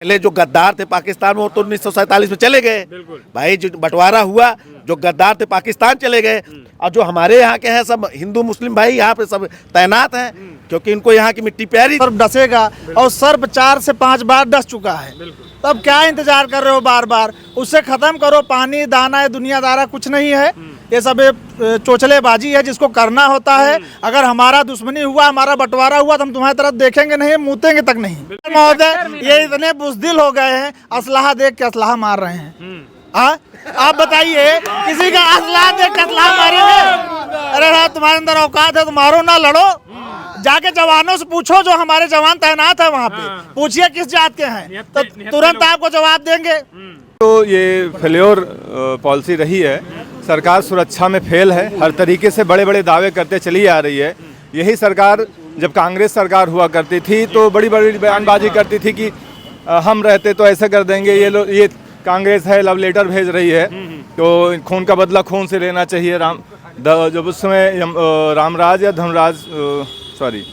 पहले जो गद्दार थे पाकिस्तान में वो तो 1947 में चले गए भाई, जो बंटवारा हुआ जो गद्दार थे पाकिस्तान चले गए, और जो हमारे यहाँ के हैं सब हिंदू मुस्लिम भाई यहाँ पे सब तैनात हैं, क्योंकि इनको यहाँ की मिट्टी प्यारी। सर्प डसेगा और सर्प 4 से 5 बार डस चुका है, तब क्या इंतजार कर रहे हो बार बार? उससे खत्म करो। पानी दाना दुनियादारा कुछ नहीं है, ये सब चोचलेबाजी है जिसको करना होता है। अगर हमारा दुश्मनी हुआ, हमारा बंटवारा हुआ तो हम तुम्हारी तरफ देखेंगे नहीं, मूतेंगे तक नहीं। महोदय ये इतने बुज़दिल हो गए हैं, असलाहा देख के असलाहा मार रहे हैं। आप बताइए, किसी का असलाहा देख के असलाहा मारेंगे? अरे हाँ, तुम्हारे अंदर औकात है तो मारो ना, लड़ो। जाके जवानों से पूछो, जो हमारे जवान तैनात है वहाँ पे, पूछिए किस जात के हैं, तो तुरंत आपको जवाब देंगे। तो ये फेल्योर पॉलिसी रही है, सरकार सुरक्षा में फेल है, हर तरीके से बड़े बड़े दावे करते चली आ रही है। यही सरकार जब कांग्रेस सरकार हुआ करती थी तो बड़ी बड़ी बयानबाजी करती थी कि हम रहते तो ऐसे कर देंगे, ये कांग्रेस है लव लेटर भेज रही है, तो खून का बदला खून से लेना चाहिए। जब उस समय रामराज या धर्मराज सॉरी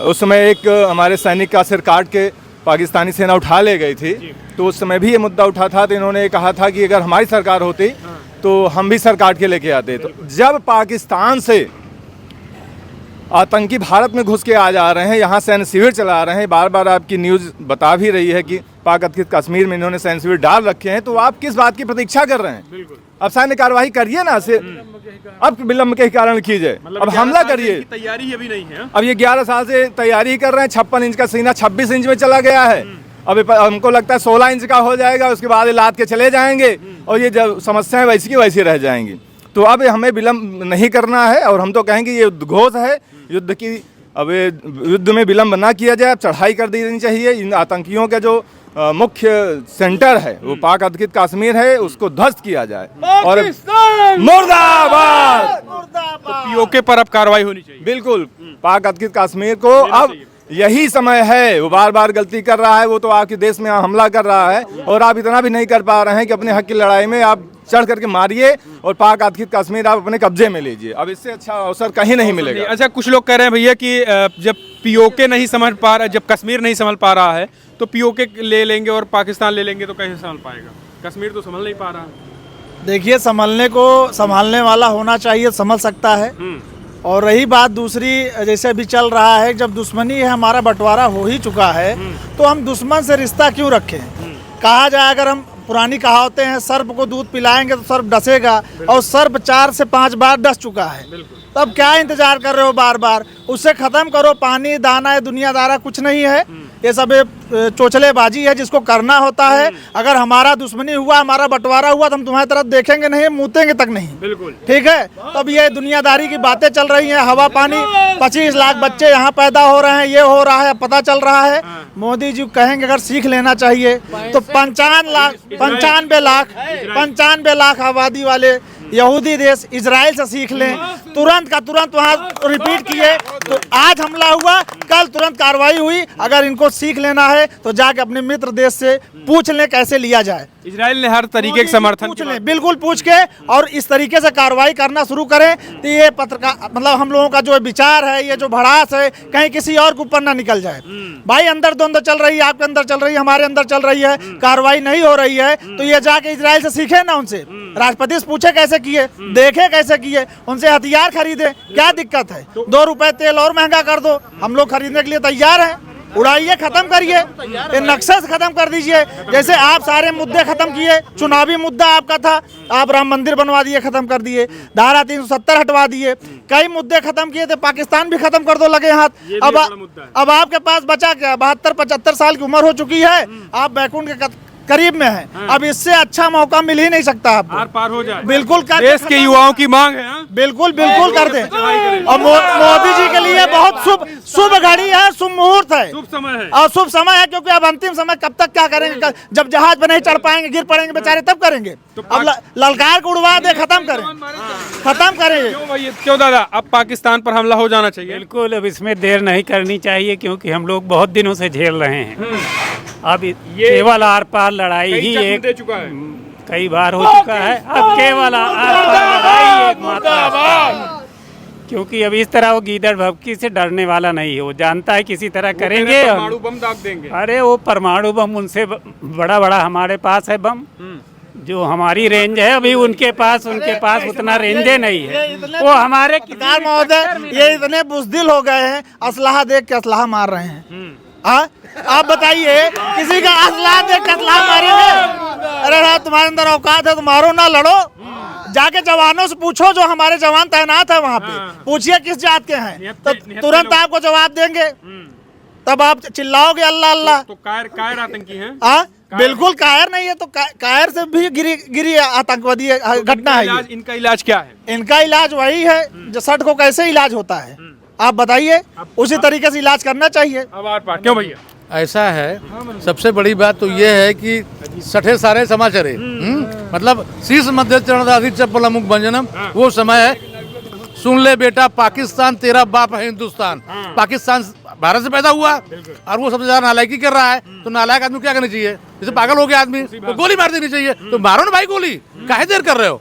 उस समय एक हमारे सैनिक का सिर काट के पाकिस्तानी सेना उठा ले गई थी, तो उस समय भी ये मुद्दा उठा था। तो इन्होंने कहा था कि अगर हमारी सरकार होती तो हम भी सर काट के लेके आते। तो जब पाकिस्तान से आतंकी भारत में घुस के आ जा रहे हैं, यहाँ सैन्य शिविर चला रहे हैं, बार बार आपकी न्यूज़ बता भी रही है कि पाक अधिकृत कश्मीर में इन्होंने सैन्य शिविर डाल रखे हैं, तो आप किस बात की प्रतीक्षा कर रहे हैं? अब सैन्य कार्रवाई करिए ना, अब विलम्ब के कारण कीजिए, अब हमला करिए। तैयारी अभी नहीं है। अब ये 11 साल से तैयारी कर रहे हैं, 56 इंच का सीना 26 इंच में चला गया है। अब हमको लगता है 16 इंच का हो जाएगा, उसके बाद ये लाद के चले जाएंगे और ये जब समस्याएं वैसी की वैसी रह जाएंगी। तो अब हमें विलम्ब नहीं करना है, और हम तो कहेंगे ये उद्घोष है युद्ध की। अब युद्ध में विलम्ब ना किया जाए, अब चढ़ाई कर देनी चाहिए। इन आतंकियों के जो मुख्य सेंटर है वो पाक अधिकृत कश्मीर है, उसको ध्वस्त किया जाए। और मुर्दाबाद, तो पीओके पर अब कार्रवाई होनी चाहिए। बिल्कुल, पाक अधिकृत कश्मीर को अब यही समय है। वो बार बार गलती कर रहा है, वो तो आपके देश में हमला कर रहा है, और आप इतना भी नहीं कर पा रहे हैं कि अपने हक की लड़ाई में आप चढ़ करके मारिए और पाक अधिकृत कश्मीर आप अपने कब्जे में लीजिए। अब इससे अच्छा अवसर कहीं नहीं मिलेगा। अच्छा, कुछ लोग कह रहे हैं भैया कि जब पीओके नहीं समझ पा रहा, जब कश्मीर नहीं संभल पा रहा है तो पीओके ले लेंगे और पाकिस्तान ले लेंगे तो कैसे संभल पाएगा? कश्मीर तो संभल नहीं पा रहा। देखिए, संभालने वाला होना चाहिए, संभल सकता है। और रही बात दूसरी, जैसे अभी चल रहा है, जब दुश्मनी है, हमारा बंटवारा हो ही चुका है, तो हम दुश्मन से रिश्ता क्यों रखें? कहा जाए, अगर हम पुरानी कहावतें हैं, सर्प को दूध पिलाएंगे तो सर्प डसेगा, और सर्प 4 से 5 बार डस चुका है, तब क्या इंतजार कर रहे हो बार बार? उससे खत्म करो। पानी दाना दुनियादारा कुछ नहीं है, ये सब चोचलेबाजी है जिसको करना होता है। अगर हमारा दुश्मनी हुआ, हमारा बंटवारा हुआ तो हम तुम्हारी तरफ देखेंगे नहीं, मूतेंगे तक नहीं। बिल्कुल ठीक है। तब ये दुनियादारी की बातें चल रही हैं, हवा पानी, 25 लाख बच्चे यहाँ पैदा हो रहे हैं, ये हो रहा है, पता चल रहा है। मोदी जी कहेंगे अगर सीख लेना चाहिए तो 95 लाख आबादी वाले यहूदी देश इजराइल से सीख लें। तुरंत का तुरंत वहाँ रिपीट किए, तो आज हमला हुआ, कल तुरंत कार्रवाई हुई। अगर इनको सीख लेना है तो जाके अपने मित्र देश से पूछ लें कैसे लिया जाए। इजराइल ने हर तरीके के समर्थन पूछ लें, बिल्कुल पूछ के, और इस तरीके से कार्रवाई करना शुरू करें। तो ये पत्रकार मतलब हम लोगों का जो विचार है, ये जो भड़ास है, कहीं किसी और के ऊपर ना निकल जाए। भाई अंदर द्वंद्व चल रही है, आपके अंदर चल रही है, हमारे अंदर चल रही है, कार्रवाई नहीं हो रही है, तो ये जाके इजराइल से सीखे ना, उनसे राष्ट्रपति से पूछे कैसे किए, देखे कैसे किए, उनसे हथियार खरीदे। क्या दिक्कत है? 2 रुपए तेल और महंगा कर दो, हम लोग खरीदने के लिए तैयार हैं। उड़ाइए, खत्म करिए, ये नक्शा खत्म कर दीजिए। जैसे आप सारे मुद्दे खत्म किए, चुनावी मुद्दा आपका था, आप राम मंदिर बनवा दिए, खत्म कर दिए, धारा 370 हटवा दिए, कई मुद्दे खत्म किए थे, पाकिस्तान भी खत्म कर दो लगे हाथ। अब आपके पास बचा क्या? 72-75 साल की उम्र हो चुकी है, आप बैकुंठ के करीब में है। अब इससे अच्छा मौका मिल ही नहीं सकता आपको। आर पार हो जाए, बिल्कुल कर, देश के युवाओं की मांग है। बिल्कुल कर दें। और मोदी जी के लिए बहुत शुभ घड़ी है, शुभ मुहूर्त है, शुभ समय है, और शुभ समय है, क्योंकि अब अंतिम समय कब तक क्या करेंगे? जब जहाज पे नहीं चढ़ पाएंगे, गिर पड़ेंगे बेचारे, तब करेंगे। अब ललकार को उड़वा दे, खत्म करें। क्यों दादा, अब पाकिस्तान पर हमला हो जाना चाहिए? बिल्कुल, अब इसमें देर नहीं करनी चाहिए, क्योंकि हम लोग बहुत दिनों से झेल रहे हैं। अब ये केवल आर पार लड़ाई ही एक दे चुका है, कई बार हो चुका है। अब केवल आर पार लड़ाई एक मात्र क्योंकि अब इस तरह वो गीदड़ भभकी से डरने वाला नहीं है, वो जानता है किसी तरह करेंगे। परमाणु बम दाग देंगे। अरे वो परमाणु बम उनसे बड़ा बड़ा हमारे पास है बम, जो हमारी रेंज है अभी उनके पास उतना रेंजे नहीं है। वो हमारे सरकार महोदय ये इतने बुजदिल हो गए हैं, असलाह देख के असलाह मार रहे हैं। हाँ, आप बताइए किसी का असलाह देख के असलाह मारेंगे? अरे यार तुम्हारे अंदर औकात है तो मारो ना लड़ो, जाके जवानों से पूछो जो हमारे जवान तैनात है वहाँ पे, पूछिए किस जात के हैं, तो तुरंत आपको जवाब देंगे। तब आप चिल्लाओगे अल्लाह अल्लाह। तो कायर आतंकी हैं? हाँ बिल्कुल कायर नहीं है तो कायर से भी गिरी आतंकवादी घटना है ये। इनका इलाज क्या है? इनका इलाज वही है जो सट को कैसे इलाज होता है, आप बताइए, उसी तरीके से इलाज करना चाहिए। अब आर पार क्यों भैया? ऐसा है, सबसे बड़ी बात तो ये है कि सठे सारे समाचारे मतलब शीश मध्य चरणदासी चप्पल अमुक भंजनम, वो समय है। सुन ले बेटा, पाकिस्तान तेरा बाप है हिंदुस्तान। पाकिस्तान भारत से पैदा हुआ और वो सबसे ज्यादा नालायकी कर रहा है, तो नालायक आदमी क्या करना चाहिए? जैसे पागल हो गया आदमी तो गोली मार देनी चाहिए। तो मारो ना भाई गोली, काहे देर कर रहे हो?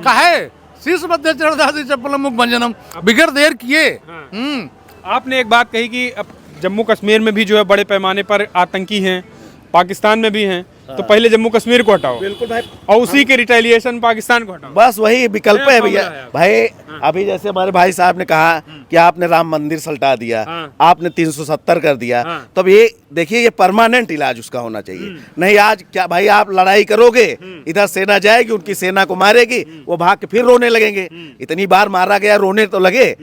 काहे? शीश मध्य चरणदासी चप्पल अमुक भंजनम, बिगड़ देर किए। आपने एक बात कही कि अब जम्मू कश्मीर में भी जो है बड़े पैमाने पर आतंकी हैं, पाकिस्तान में भी हैं, तो पहले जम्मू कश्मीर को हटाओ, बिल्कुल भाई, और उसी के रिटेलिएशन पाकिस्तान को हटाओ। बस वही विकल्प है भैया। मामला है। भाई अभी जैसे हमारे भाई साहब ने कहा कि आपने राम मंदिर सल्टा दिया, आपने 370 कर दिया, तो अब ये देखिए ये परमानेंट इलाज उसका होना चाहिए। नहीं आज क्या भाई आप लड़ाई करोगे, इधर सेना जाएगी, उनकी सेना को मारेगी, वो भाग के फिर रोने लगेंगे। इतनी बार मारा गया, रोने तो लगे,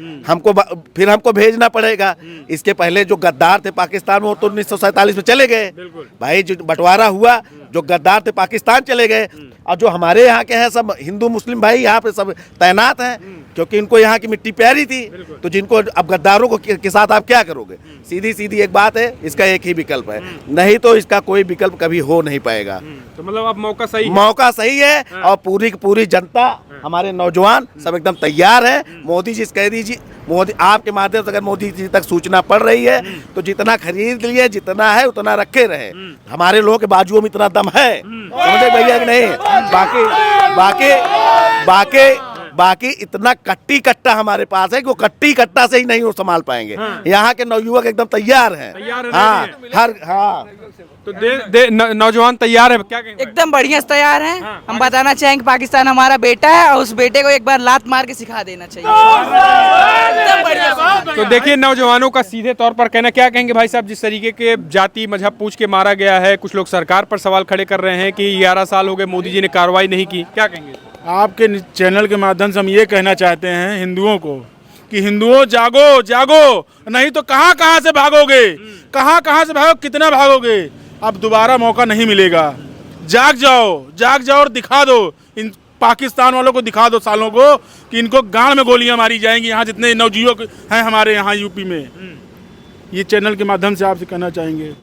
फिर हमको भेजना पड़ेगा। इसके पहले जो गद्दार थे पाकिस्तान में वो तो 1947 में चले गए भाई, जो बंटवारा हुआ, जो गद्दार थे पाकिस्तान चले गए, और जो हमारे यहाँ के हैं सब हिंदू मुस्लिम भाई यहाँ पे सब तैनात हैं, क्योंकि इनको यहाँ की मिट्टी प्यारी थी। तो जिनको अब गद्दारों को के साथ आप क्या करोगे? सीधी सीधी एक बात है, इसका एक ही विकल्प है, नहीं तो इसका कोई विकल्प कभी हो नहीं पाएगा। तो मतलब अब मौका सही है और पूरी की पूरी जनता, हमारे नौजवान सब एकदम तैयार है। मोदी जी कह दीजिए, मोदी आपके माध्यम से अगर मोदी जी तक सूचना पड़ रही है तो जितना खरीद लिए, जितना है उतना रखे रहे। हमारे लोगों के बाजुओं में इतना दम है, समझे भैया कि नहीं? बाकी इतना कट्टी कट्टा हमारे पास है कि वो कट्टी कट्टा से ही नहीं वो संभाल पाएंगे। यहाँ के नवयुवक एकदम तैयार हैं। तो नौजवान तैयार है, क्या कहेंगे? एकदम बढ़िया तैयार हैं। हम बताना चाहेंगे पाकिस्तान हमारा बेटा है और उस बेटे को एक बार लात मार के सिखा देना चाहिए। एकदम बढ़िया। तो देखिए नौजवानों का सीधे तौर पर कहना, क्या कहेंगे भाई साहब? जिस तरीके के जाति मजहब पूछ के मारा गया है, कुछ लोग सरकार पर सवाल खड़े कर रहे हैं कि 11 साल हो गए मोदी जी ने कार्रवाई नहीं की, क्या कहेंगे? आपके चैनल के माध्यम से हम ये कहना चाहते हैं हिंदुओं को कि हिंदुओं जागो जागो, नहीं तो कहाँ कहाँ से भागोगे, कहाँ कहाँ से भागो, कितना भागोगे? अब दोबारा मौका नहीं मिलेगा। जाग जाओ और दिखा दो इन पाकिस्तान वालों को, दिखा दो सालों को कि इनको गांड में गोलियां मारी जाएंगी। यहाँ जितने नवजुवक हैं हमारे यहाँ यूपी में, ये चैनल के माध्यम से आपसे कहना चाहेंगे।